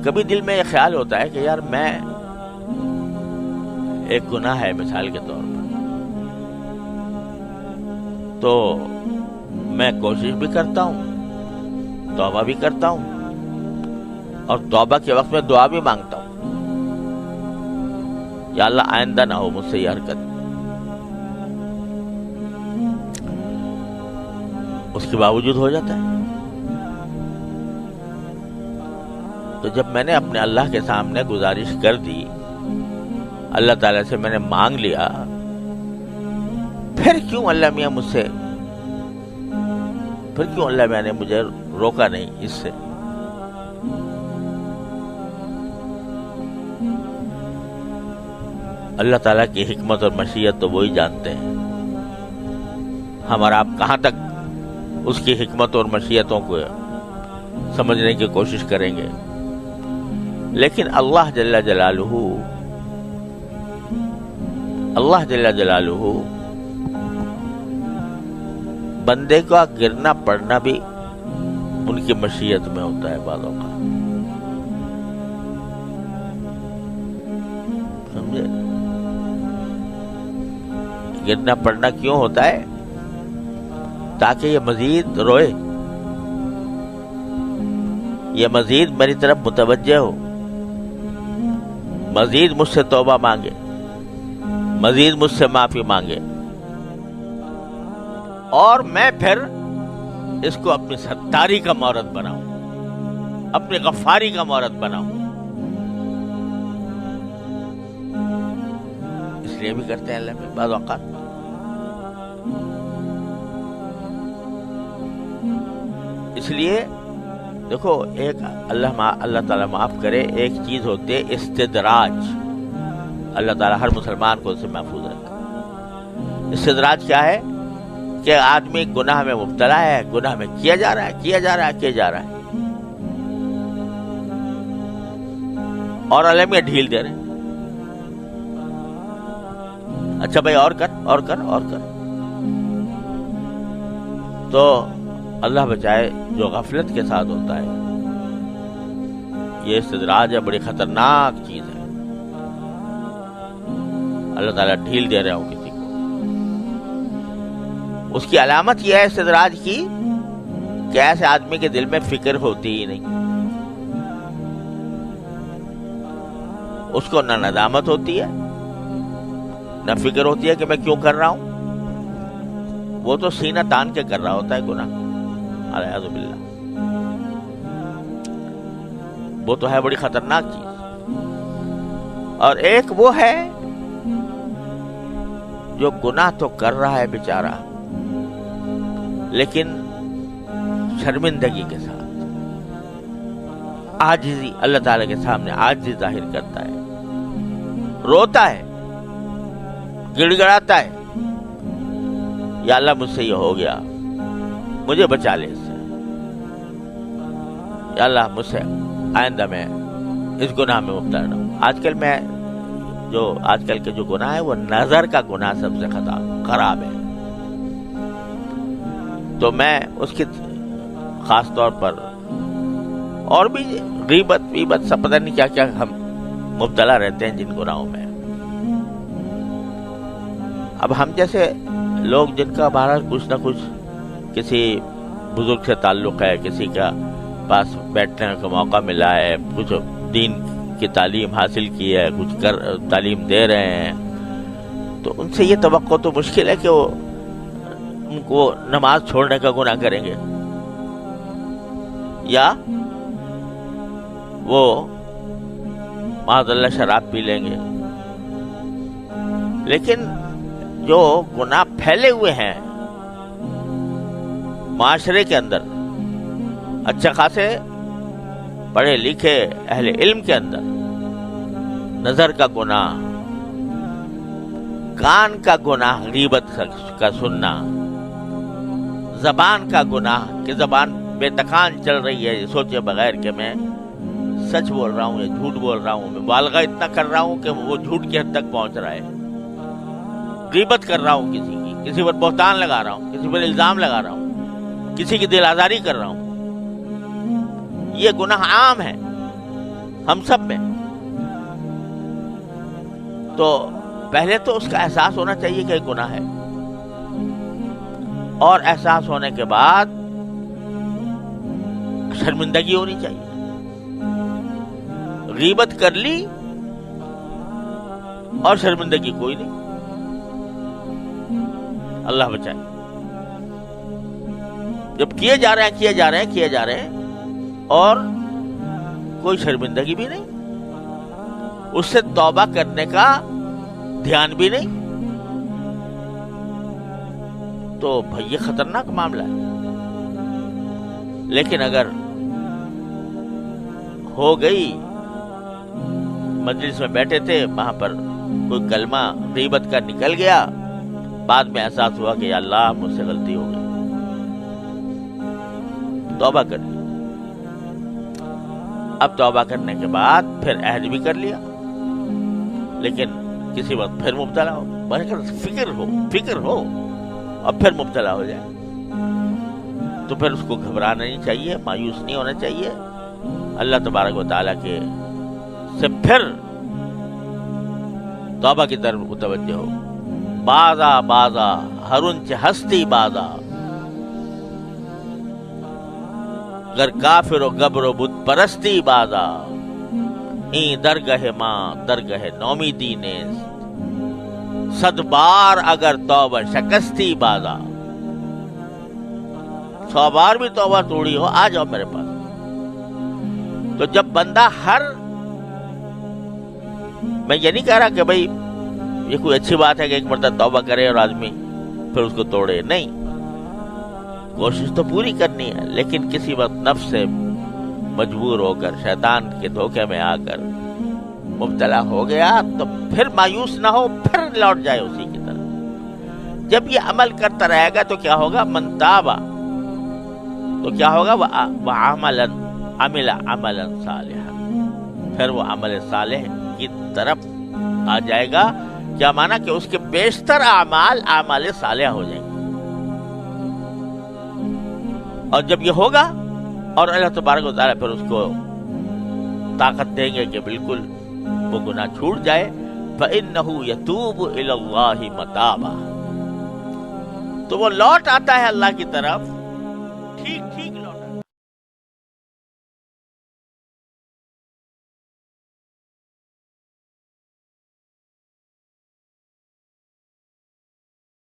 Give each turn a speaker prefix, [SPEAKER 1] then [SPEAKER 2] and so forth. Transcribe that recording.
[SPEAKER 1] کبھی دل میں یہ خیال ہوتا ہے کہ یار میں ایک گناہ ہے مثال کے طور پر، تو میں کوشش بھی کرتا ہوں، توبہ بھی کرتا ہوں، اور توبہ کے وقت میں دعا بھی مانگتا ہوں، یا اللہ آئندہ نہ ہو مجھ سے یہ حرکت۔ اس کے باوجود ہو جاتا ہے۔ تو جب میں نے اپنے اللہ کے سامنے گزارش کر دی، اللہ تعالیٰ سے میں نے مانگ لیا، پھر کیوں اللہ میاں مجھ سے، پھر کیوں اللہ میاں نے مجھے روکا نہیں اس سے؟ اللہ تعالیٰ کی حکمت اور مشیت تو وہی جانتے ہیں، ہمارا آپ کہاں تک اس کی حکمت اور مشیتوں کو سمجھنے کی کوشش کریں گے؟ لیکن اللہ جل جلالہ بندے کا گرنا پڑنا بھی ان کی مشیت میں ہوتا ہے بعض اوقات، سمجھے؟ گرنا پڑنا کیوں ہوتا ہے؟ تاکہ یہ مزید روئے، یہ مزید میری طرف متوجہ ہو، مزید مجھ سے توبہ مانگے، مزید مجھ سے معافی مانگے، اور میں پھر اس کو اپنی ستاری کا مورد بناؤں، اپنی غفاری کا مورد بناؤں۔ اس لیے بھی کرتے ہیں اللہ میں بعض اوقات۔ اس لیے دیکھو، ایک اللہ تعالیٰ معاف کرے، ایک چیز ہوتی ہے استدراج، اللہ تعالیٰ ہر مسلمان کو اسے محفوظ رکھے۔ استدراج کیا ہے؟ کہ آدمی گناہ میں مبتلا ہے، گناہ میں کیا جا رہا ہے، اور اللہ میں ڈھیل دے رہے ہیں، اچھا بھائی اور کر۔ تو اللہ بچائے، جو غفلت کے ساتھ ہوتا ہے یہ استدراج ہے، بڑی خطرناک چیز ہے۔ اللہ تعالیٰ ڈھیل دے رہا ہوں کسی کو، اس کی علامت یہ ہے استدراج کی کہ ایسے آدمی کے دل میں فکر ہوتی ہی نہیں، اس کو نہ ندامت ہوتی ہے، نہ فکر ہوتی ہے کہ میں کیوں کر رہا ہوں، وہ تو سینہ تان کے کر رہا ہوتا ہے گناہ، اعوذ باللہ۔ وہ تو ہے بڑی خطرناک چیز۔ اور ایک وہ ہے جو گناہ تو کر رہا ہے بیچارہ، لیکن شرمندگی کے ساتھ، عاجزی، اللہ تعالیٰ کے سامنے عاجزی ظاہر کرتا ہے، روتا ہے، گڑ گڑاتا ہے، یا اللہ مجھ سے یہ ہو گیا، مجھے بچا لے اس سے، یا اللہ مجھ سے آئندہ میں اس گناہ میں مبتلا نہ ہوں۔ آج کل کے جو گناہ ہے وہ نظر کا گناہ سب سے خراب ہے، تو میں اس کی خاص طور پر، اور بھی غیبت سب پتہ نہیں کیا کیا ہم مبتلا رہتے ہیں جن گناہوں میں۔ اب ہم جیسے لوگ جن کا ہمارا کچھ نہ کچھ کسی بزرگ سے تعلق ہے، کسی کا پاس بیٹھنے کا موقع ملا ہے، کچھ دین کی تعلیم حاصل کی ہے، کچھ تعلیم دے رہے ہیں، تو ان سے یہ توقع تو مشکل ہے کہ وہ ان کو نماز چھوڑنے کا گناہ کریں گے، یا وہ معاذ اللہ شراب پی لیں گے۔ لیکن جو گناہ پھیلے ہوئے ہیں معاشرے کے اندر، اچھا خاصے پڑھے لکھے اہل علم کے اندر، نظر کا گناہ، کان کا گناہ غیبت کا سننا، زبان کا گناہ کہ زبان بے تکان چل رہی ہے سوچے بغیر کہ میں سچ بول رہا ہوں یا جھوٹ بول رہا ہوں، میں مبالغہ اتنا کر رہا ہوں کہ وہ جھوٹ کی حد تک پہنچ رہا ہے، غیبت کر رہا ہوں کسی کی، کسی پر بہتان لگا رہا ہوں، کسی پر الزام لگا رہا ہوں، کسی کی دل آزاری کر رہا ہوں، یہ گناہ عام ہے ہم سب میں. تو پہلے تو اس کا احساس ہونا چاہیے کہ یہ گناہ ہے، اور احساس ہونے کے بعد شرمندگی ہونی چاہیے. غیبت کر لی اور شرمندگی کوئی نہیں، اللہ بچائے. جب کیے جا رہے ہیں اور کوئی شرمندگی بھی نہیں، اس سے توبہ کرنے کا دھیان بھی نہیں، تو بھائی یہ خطرناک معاملہ ہے. لیکن اگر ہو گئی، مجلس میں بیٹھے تھے، وہاں پر کوئی کلمہ غیبت کا نکل گیا، بعد میں احساس ہوا کہ یا اللہ مجھ سے غلطی ہو گئی، توبہ کر لی. اب توبہ کرنے کے بعد پھر عہد بھی کر لیا، لیکن کسی وقت پھر مبتلا ہو، فکر ہو اور پھر مبتلا ہو جائے، تو پھر اس کو گھبرانا نہیں چاہیے، مایوس نہیں ہونا چاہیے. اللہ تبارک و تعالیٰ کے سے پھر توبہ کی طرف متوجہ ہو. بازا ہرنچ ہستی بازا، گر کافر و گبر و بت پرستی بازا، این درگہ ماں درگہ نومیدی نیست، صد بار اگر توبہ شکستی بازا. 100 بار بھی توبہ توڑی ہو، آ جاؤ میرے پاس. تو جب بندہ میں یہ نہیں کہہ رہا کہ بھائی یہ کوئی اچھی بات ہے کہ ایک مرتبہ توبہ کرے اور آدمی پھر اس کو توڑے، نہیں، کوشش تو پوری کرنی ہے، لیکن کسی وقت نفس سے مجبور ہو کر، شیطان کے دھوکے میں آ کر مبتلا ہو گیا تو پھر مایوس نہ ہو، پھر لوٹ جائے اسی کی طرف. جب یہ عمل کرتا رہے گا تو کیا ہوگا؟ من تابا، تو کیا ہوگا؟ عمل عملا صالحا، پھر وہ عمل صالح کی طرف آ جائے گا. کیا مانا؟ کہ اس کے بیشتر اعمال صالحہ ہو جائیں گے. اور جب یہ ہوگا اور اللہ تبارک و تعالیٰ پھر اس کو طاقت دیں گے کہ بالکل وہ گناہ چھوٹ جائے، فَإِنَّهُ يَتُوبُ إِلَى اللَّهِ مَتَابًا، تو وہ لوٹ آتا ہے اللہ کی طرف، ٹھیک